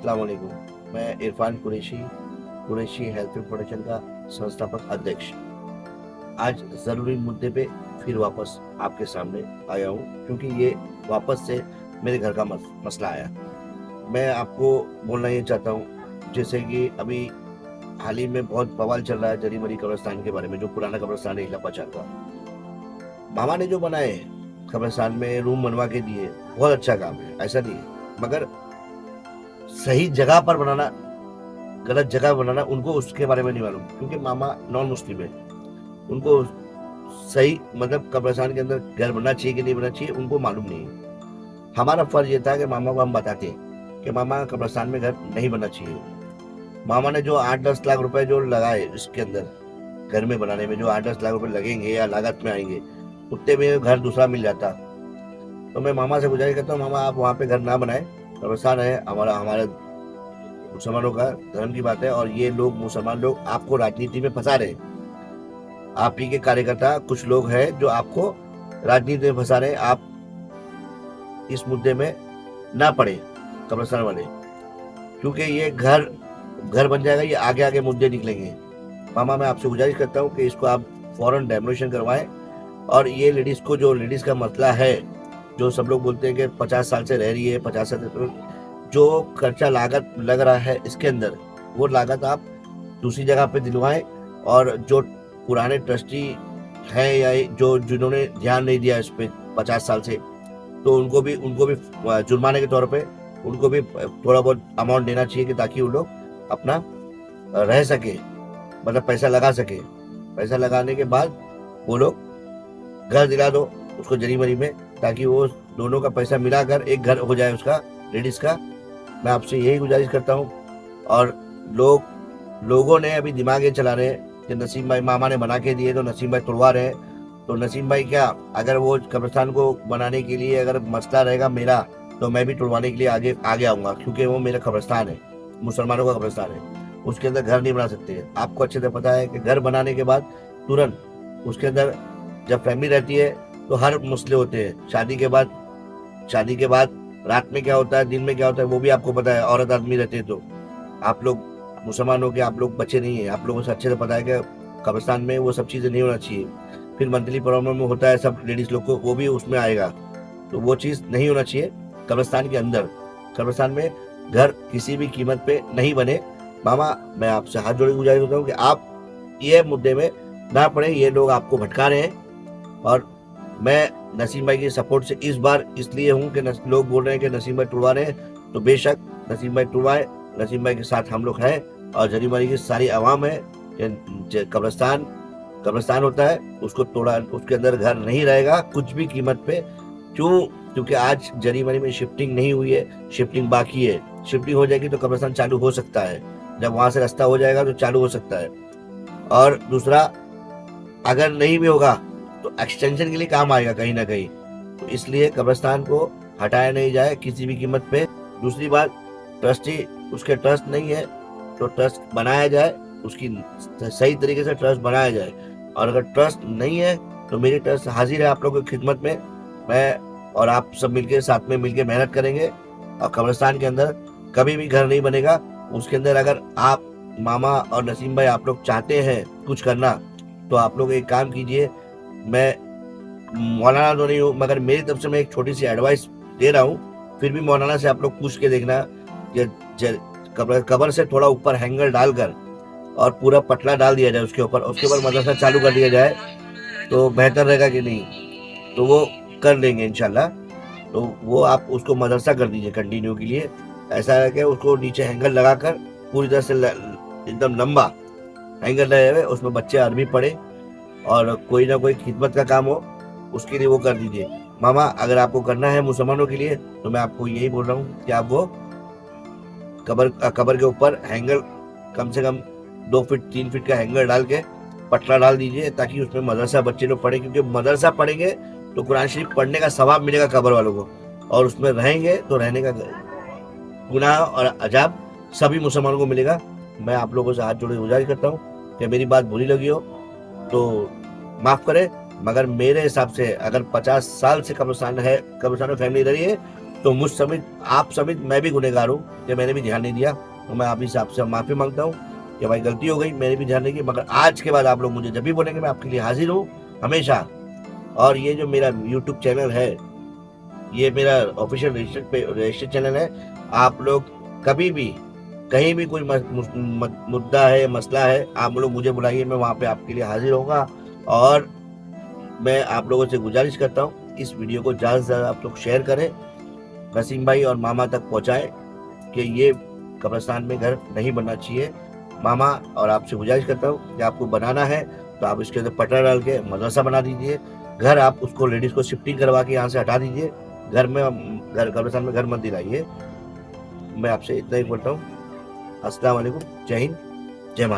अस्सलाम वालेकुम। मैं Irfan Qureshi, Qureshi health and protection का संस्थापक अध्यक्ष आज ज़रूरी मुद्दे पे फिर वापस आपके सामने आया हूँ, क्योंकि ये वापस से मेरे घर का मसला आया। मैं आपको बोलना ये चाहता हूँ, जैसे कि अभी हाल ही में बहुत बवाल चल रहा है जरी मरी कब्रिस्तान के बारे में, जो पुराना कब्रिस्तान है लंबा चल रहा। मामा ने जो बनाए कब्रिस्तान में रूम बनवा के दिए, बहुत अच्छा काम है, ऐसा नहीं है, मगर सही जगह पर बनाना, गलत जगह बनाना, उनको उसके बारे में नहीं मालूम, क्योंकि मामा नॉन मुस्लिम है। उनको सही मतलब कब्रिस्तान के अंदर घर बनना चाहिए कि नहीं बनना चाहिए उनको मालूम नहीं है। हमारा फर्ज ये था कि मामा को हम बताते कि मामा कब्रिस्तान में घर नहीं बनना चाहिए। मामा ने जो 8-10 लाख रुपए जो लगाए इसके अंदर घर में बनाने में, जो 8-10 लाख रुपए लगेंगे या लागत में आएंगे, उतने में घर दूसरा मिल जाता। तो मैं मामा से गुजारिश करता हूँ, मामा आप वहाँ पे घर ना बनाए, कब्रिस्तान है हमारा, हमारे मुसलमानों का धर्म की बात है, और ये लोग मुसलमान लोग आपको राजनीति में फंसा रहे हैं। आप ही के कार्यकर्ता कुछ लोग हैं जो आपको राजनीति में फंसा रहे हैं। आप इस मुद्दे में ना पड़े कब्रिस्तान वाले, क्योंकि ये घर घर बन जाएगा, ये आगे आगे मुद्दे निकलेंगे। मामा मैं आपसे गुजारिश करता हूँ कि इसको आप फौरन डेमोलिशन करवाएं, और ये लेडीज को, जो लेडीज का मसला है, जो सब लोग बोलते हैं कि 50 साल से रह रही है, 50 साल से, जो खर्चा लागत लग रहा है इसके अंदर, वो लागत आप दूसरी जगह पे दिलवाएं। और जो पुराने ट्रस्टी हैं या जो जिन्होंने ध्यान नहीं दिया इस पे 50 साल से, तो उनको भी जुर्माने के तौर पे उनको भी थोड़ा बहुत अमाउंट देना चाहिए, कि ताकि वो लोग अपना रह सके, मतलब पैसा लगा सके। पैसा लगाने के बाद वो लोग घर दिला दो उसको जरी मरी में, ताकि वो दोनों का पैसा मिलाकर एक घर हो जाए उसका, लेडीज का। मैं आपसे यही गुजारिश करता हूँ। और लोगों ने अभी दिमाग ये चला रहे हैं कि नसीम भाई मामा ने बना के दिए तो नसीम भाई तोड़वा रहे हैं। तो नसीम भाई क्या, अगर वो कब्रिस्तान को बनाने के लिए अगर मसला रहेगा मेरा, तो मैं भी तोड़वाने के लिए आगे आऊंगा, क्योंकि वो मेरा कब्रिस्तान है, मुसलमानों का कब्रिस्तान है। उसके अंदर घर नहीं बना सकते। आपको अच्छे से पता है कि घर बनाने के बाद तुरंत उसके अंदर जब फैमिली रहती है तो हर मसले होते हैं। शादी के बाद रात में क्या होता है, दिन में क्या होता है, वो भी आपको पता है। औरत आदमी रहते हैं, तो आप लोग मुसलमान हो के आप लोग बच्चे नहीं है, आप लोगों से अच्छे से पता है कि कब्रिस्तान में वो सब चीजें नहीं होना चाहिए। फिर मंथली प्रॉब्लम होता है सब लेडीज लोग को, वो भी उसमें आएगा। तो वो चीज नहीं होना चाहिए कब्रिस्तान के अंदर। कब्रिस्तान में घर किसी भी कीमत पे नहीं बने। मामा मैं आपसे हाथ जोड़ के गुजारिश करता हूँ कि आप ये मुद्दे में ना पड़े, ये लोग आपको भटका रहे हैं। और मैं नसीम भाई की सपोर्ट से इस बार इसलिए हूँ कि लोग बोल रहे हैं कि नसीम भाई टुड़वा रहे हैं, तो बेशक नसीम भाई टुड़वाए। नसीम भाई के साथ हम लोग हैं, और जरी मरी की सारी आवाम है। कब्रिस्तान कब्रिस्तान होता है, उसको तोड़ा, उसके अंदर घर नहीं रहेगा कुछ भी कीमत पे। क्यों? क्योंकि आज जरी मरी में शिफ्टिंग नहीं हुई है, शिफ्टिंग बाकी है। शिफ्टिंग हो जाएगी तो कब्रिस्तान चालू हो सकता है, जब वहां से रास्ता हो जाएगा तो चालू हो सकता है। और दूसरा, अगर नहीं भी होगा तो एक्सटेंशन के लिए काम आएगा कहीं ना कहीं। तो इसलिए कब्रिस्तान को हटाया नहीं जाए किसी भी कीमत पे। दूसरी बात, ट्रस्टी उसके ट्रस्ट नहीं है तो ट्रस्ट बनाया जाए, उसकी सही तरीके से ट्रस्ट बनाया जाए। और अगर ट्रस्ट नहीं है तो मेरी ट्रस्ट हाजिर है आप लोगों की खिदमत में। मैं और आप सब मिलके साथ में मिलके मेहनत करेंगे, और कब्रिस्तान के अंदर कभी भी घर नहीं बनेगा। उसके अंदर अगर आप मामा और नसीम भाई आप लोग चाहते हैं कुछ करना, तो आप लोग एक काम कीजिए। मैं मौलाना तो नहीं हूँ, मगर मेरी तरफ से मैं एक छोटी सी एडवाइस दे रहा हूँ। फिर भी मौलाना से आप लोग पूछ के देखना कि कब्र से थोड़ा ऊपर हैंगर डालकर और पूरा पटला डाल दिया जाए उसके ऊपर, उसके ऊपर मदरसा चालू कर दिया जाए, तो बेहतर रहेगा कि नहीं? तो वो कर लेंगे इंशाल्लाह। तो वो आप उसको मदरसा कर दीजिए कंटिन्यू के लिए। ऐसा है कि उसको नीचे हैंगर लगाकर पूरी तरह से एकदम लंबा हैंगर लगे हुए, उसमें बच्चे अरबी पढ़े और कोई ना कोई खिदमत का काम हो, उसके लिए वो कर दीजिए। मामा अगर आपको करना है मुसलमानों के लिए, तो मैं आपको यही बोल रहा हूँ कि आप वो कबर के ऊपर हैंगर कम से कम 2 फीट 3 फीट का हैंगर डाल के पटरा डाल दीजिए, ताकि उसमें मदरसा बच्चे लोग पढ़े। क्योंकि मदरसा पढ़ेंगे तो कुरान शरीफ पढ़ने का सवाब मिलेगा कबर वालों को, और उसमें रहेंगे तो रहने का गुनाह और अजाब सभी मुसलमानों को मिलेगा। मैं आप लोगों से हाथ जोड़ के गुजारिश करता हूँ कि मेरी बात बुरी लगी हो तो माफ करें, मगर मेरे हिसाब से अगर 50 साल से कब्रिस्तान में फैमिली रही है, तो मुझ समेत आप समेत मैं भी गुनहगार हूँ कि मैंने भी ध्यान नहीं दिया। तो मैं आप ही से आपसे माफ़ी मांगता हूँ कि भाई गलती हो गई, मैंने भी ध्यान नहीं दिया। मगर आज के बाद आप लोग मुझे जब भी बोलेंगे मैं आपके लिए हाजिर हूँ हमेशा। और ये जो मेरा यूट्यूब चैनल है, ये मेरा ऑफिशियल रजिस्टर्ड चैनल है। आप लोग कभी भी कहीं भी कोई मुद्दा है, मसला है, आप लोग मुझे बुलाइए, मैं वहाँ पे आपके लिए हाजिर होऊंगा। और मैं आप लोगों से गुजारिश करता हूँ इस वीडियो को ज़्यादा से ज़्यादा आप लोग शेयर करें, नसीम भाई और मामा तक पहुँचाएं कि ये कब्रिस्तान में घर नहीं बनना चाहिए। मामा और आपसे गुजारिश करता हूँ कि आपको बनाना है तो आप इसके अंदर पटरा डाल के मदरसा बना दीजिए। घर आप उसको लेडीज़ को शिफ्टिंग करवा के यहाँ से हटा दीजिए। घर में घर कब्रिस्तान में घर मत दिलाइए। मैं आपसे इतना ही बोलता हूँ। अस्सलाम वालेकुम, जय हिंद, जय माता।